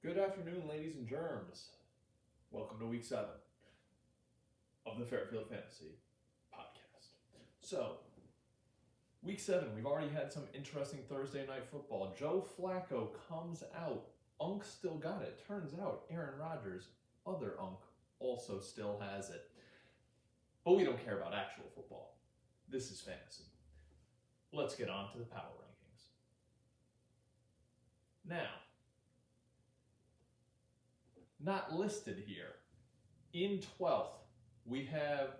Good afternoon, ladies and germs. Welcome to week 7 of the Fairfield Fantasy podcast. So, week 7, we've already had some interesting Thursday night football. Joe Flacco comes out. Unk still got it. Turns out Aaron Rodgers, other Unk, also still has it. But we don't care about actual football. This is fantasy. Let's get on to the power rankings. Now, not listed here. In 12th, we have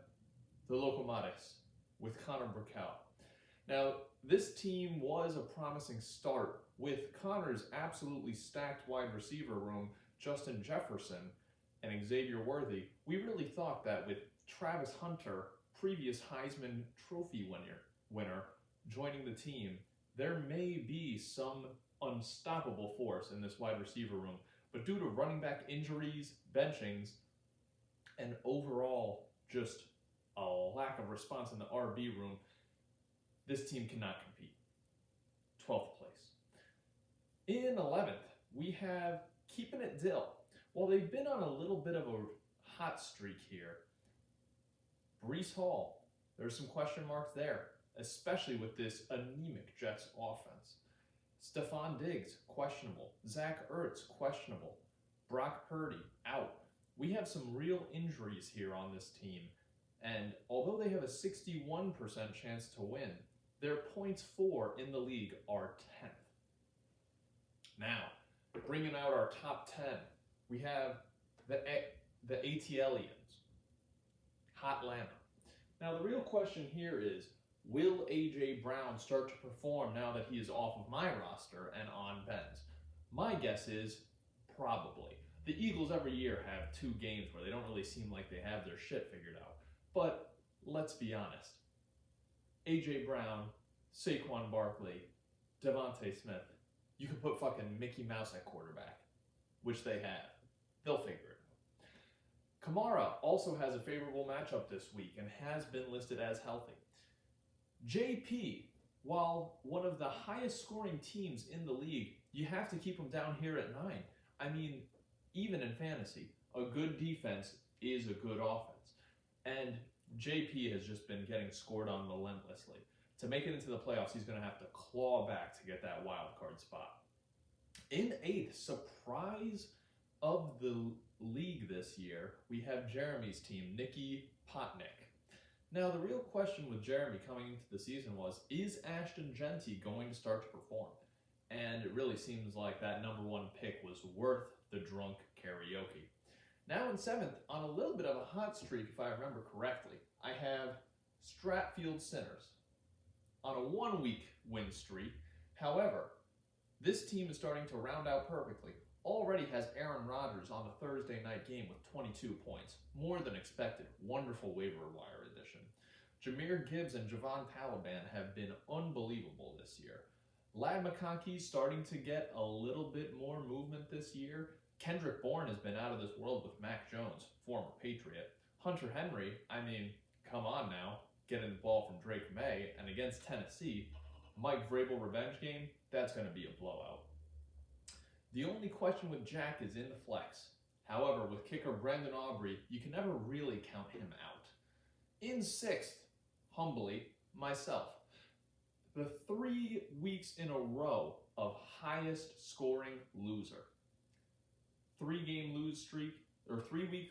the Locomotives with Connor Burkell. Now, this team was a promising start with Connor's absolutely stacked wide receiver room, Justin Jefferson and Xavier Worthy. We really thought that with Travis Hunter, previous Heisman Trophy winner, joining the team, there may be some unstoppable force in this wide receiver room. But due to running back injuries, benchings, and overall just a lack of response in the RB room, this team cannot compete. 12th place. In 11th, we have Keeping It Dill. While they've been on a little bit of a hot streak here, Breece Hall, there's some question marks there, especially with this anemic Jets offense. Stephon Diggs, questionable. Zach Ertz, questionable. Brock Purdy, out. We have some real injuries here on this team, and although they have a 61% chance to win, their points for in the league are 10th. Now, bringing out our top 10, we have the ATLians, Hotlanta. Now, the real question here is, will A.J. Brown start to perform now that he is off of my roster and on Ben's? My guess is probably. The Eagles every year have 2 games where they don't really seem like they have their shit figured out. But let's be honest. A.J. Brown, Saquon Barkley, Devontae Smith, you can put fucking Mickey Mouse at quarterback, which they have. They'll figure it out. Kamara also has a favorable matchup this week and has been listed as healthy. JP, while one of the highest scoring teams in the league, you have to keep them down here at 9. I mean, even in fantasy, a good defense is a good offense. And JP has just been getting scored on relentlessly. To make it into the playoffs, he's going to have to claw back to get that wild card spot. In 8th, surprise of the league this year, we have Jeremy's team, Nicky Potnick. Now, the real question with Jeremy coming into the season was, is Ashton Genty going to start to perform? And it really seems like that number 1 pick was worth the drunk karaoke. Now in 7th, on a little bit of a hot streak, if I remember correctly, I have Stratfield Sinners on a 1-week win streak. However, this team is starting to round out perfectly. Already has Aaron Rodgers on the Thursday night game with 22 points. More than expected. Wonderful waiver wire addition. Jahmyr Gibbs and Javon Taliban have been unbelievable this year. Ladd McConkey's starting to get a little bit more movement this year. Kendrick Bourne has been out of this world with Mac Jones, former Patriot. Hunter Henry, I mean, come on now. Getting the ball from Drake May, and against Tennessee, Mike Vrabel revenge game, that's going to be a blowout. The only question with Jack is in the flex. However, with kicker Brendan Aubrey, you can never really count him out. In 6th, humbly, myself. The 3 weeks in a row of highest scoring loser. 3-game lose streak, or 3-week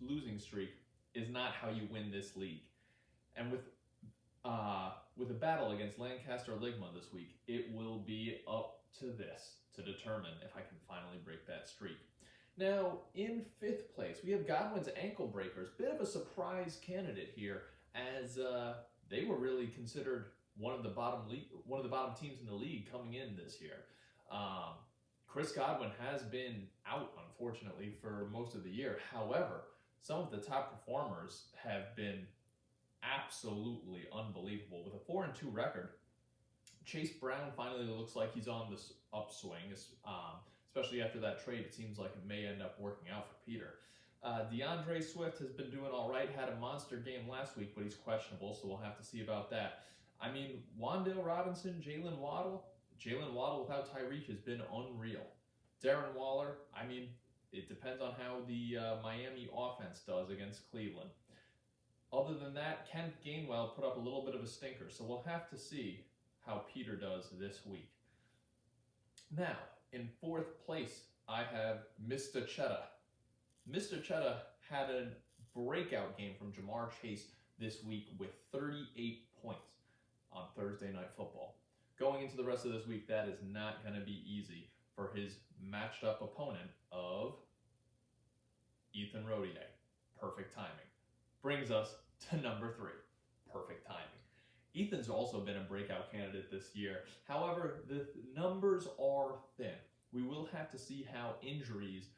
losing streak is not how you win this league. And with a battle against Lancaster Ligma this week, it will be up to this to determine if I can finally break that streak. Now, in 5th place, we have Godwin's Ankle Breakers. Bit of a surprise candidate here, as they were really considered one of the bottom teams in the league coming in this year. Chris Godwin has been out, unfortunately, for most of the year. However, some of the top performers have been absolutely unbelievable. With a 4-2 record, Chase Brown finally looks like he's on this upswing, especially after that trade. It seems like it may end up working out for Peter. DeAndre Swift has been doing all right, had a monster game last week, but he's questionable, so we'll have to see about that. I mean, Wan'Dale Robinson, Jalen Waddle without Tyreek has been unreal. Darren Waller, I mean, it depends on how the Miami offense does against Cleveland. Other than that, Kent Gainwell put up a little bit of a stinker, so we'll have to see how Peter does this week. Now, in fourth place, I have Mr. Cheddar. Mr. Cheddar had a breakout game from Jamar Chase this week with 38 points on Thursday Night Football. Going into the rest of this week, that is not going to be easy for his matched up opponent of Ethan Rodier. Perfect timing. Brings us to number 3. Perfect timing. Ethan's also been a breakout candidate this year. However, the numbers are thin. We will have to see how injuries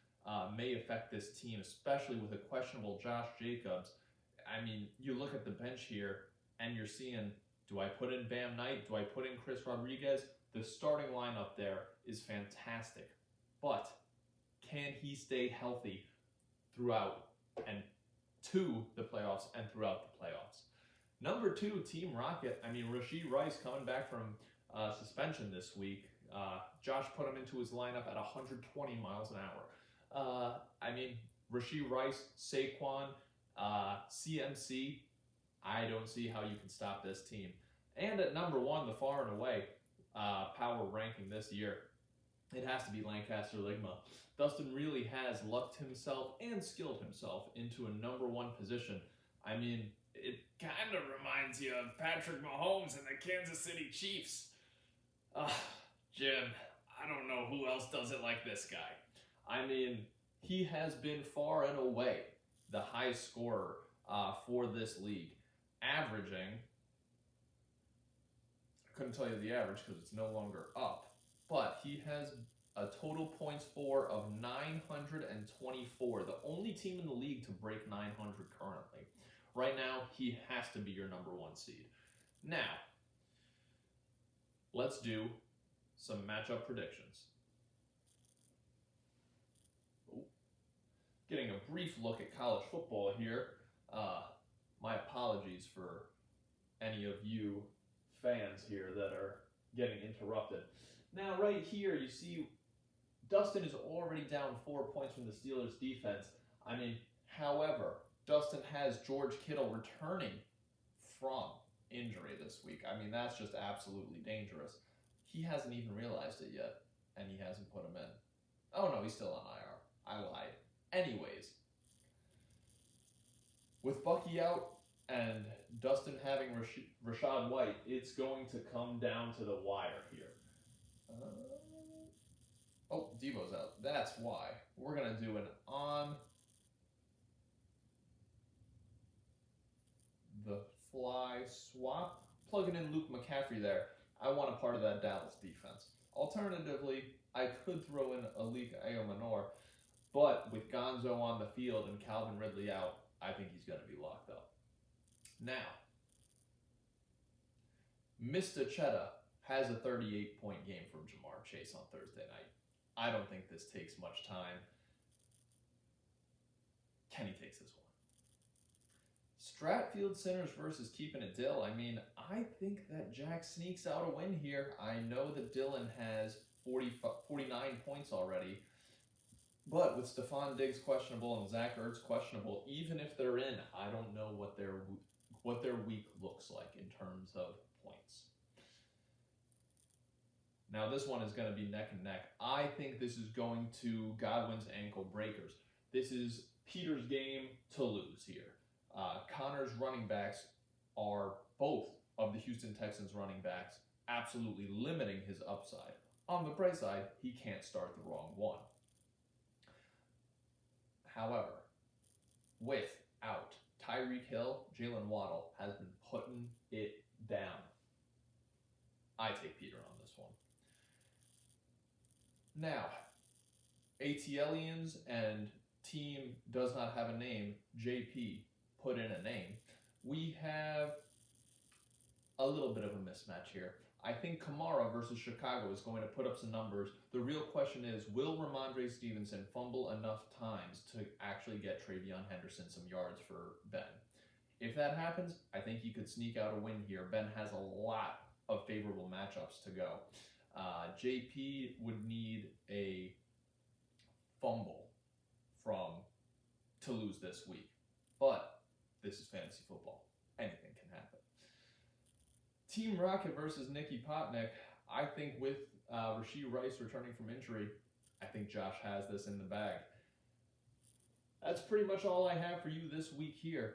may affect this team, especially with a questionable Josh Jacobs. I mean, you look at the bench here and you're seeing, do I put in Bam Knight? Do I put in Chris Rodriguez? The starting lineup there is fantastic. But can he stay healthy throughout and to the playoffs and throughout the playoffs? Number 2, Team Rocket. I mean, Rashee Rice coming back from suspension this week. Josh put him into his lineup at 120 miles an hour. I mean, Rashee Rice, Saquon, CMC, I don't see how you can stop this team. And at number 1, the far and away power ranking this year, it has to be Lancaster Ligma. Dustin really has lucked himself and skilled himself into a number 1 position. I mean, it kind of reminds you of Patrick Mahomes and the Kansas City Chiefs. Jim, I don't know who else does it like this guy. I mean, he has been far and away the highest scorer for this league, averaging, I couldn't tell you the average because it's no longer up, but he has a total points for of 924, the only team in the league to break 900 currently. Right now, he has to be your number 1 seed. Now, let's do some matchup predictions. Getting a brief look at college football here. My apologies for any of you fans here that are getting interrupted. Now, right here, you see Dustin is already down 4 points from the Steelers' defense. I mean, however, Dustin has George Kittle returning from injury this week. I mean, that's just absolutely dangerous. He hasn't even realized it yet, and he hasn't put him in. Oh, no, he's still on IR. I lied. Anyways, with Bucky out and Dustin having Rachaad White, it's going to come down to the wire here. Oh, Debo's out. That's why. We're going to do an on the fly swap. Plugging in Luke McCaffrey there. I want a part of that Dallas defense. Alternatively, I could throw in Alik Ayomanor, but with Gonzo on the field and Calvin Ridley out, I think he's going to be locked up. Now, Mr. Cheddar has a 38-point game from Jamar Chase on Thursday night. I don't think this takes much time. Kenny takes this one. Stratfield Sinners versus Keeping It Dill. I mean, I think that Jack sneaks out a win here. I know that Dylan has 49 points already. But with Stephon Diggs questionable and Zach Ertz questionable, even if they're in, I don't know what their week looks like in terms of points. Now this one is going to be neck and neck. I think this is going to Godwin's ankle breakers. This is Peter's game to lose here. Connor's running backs are both of the Houston Texans running backs, absolutely limiting his upside. On the bright side, he can't start the wrong one. However, without Tyreek Hill, Jalen Waddle has been putting it down. I take Peter on this one. Now, ATLians and team does not have a name, JP put in a name. We have a little bit of a mismatch here. I think Kamara versus Chicago is going to put up some numbers. The real question is, will Ramondre Stevenson fumble enough times to actually get Travion Henderson some yards for Ben? If that happens, I think he could sneak out a win here. Ben has a lot of favorable matchups to go. JP would need a this week. But this is fantasy football. Anything can happen. Team Rocket versus Nicky Popnik. I think with Rashee Rice returning from injury, I think Josh has this in the bag. That's pretty much all I have for you this week here.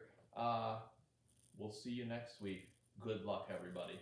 We'll see you next week. Good luck, everybody.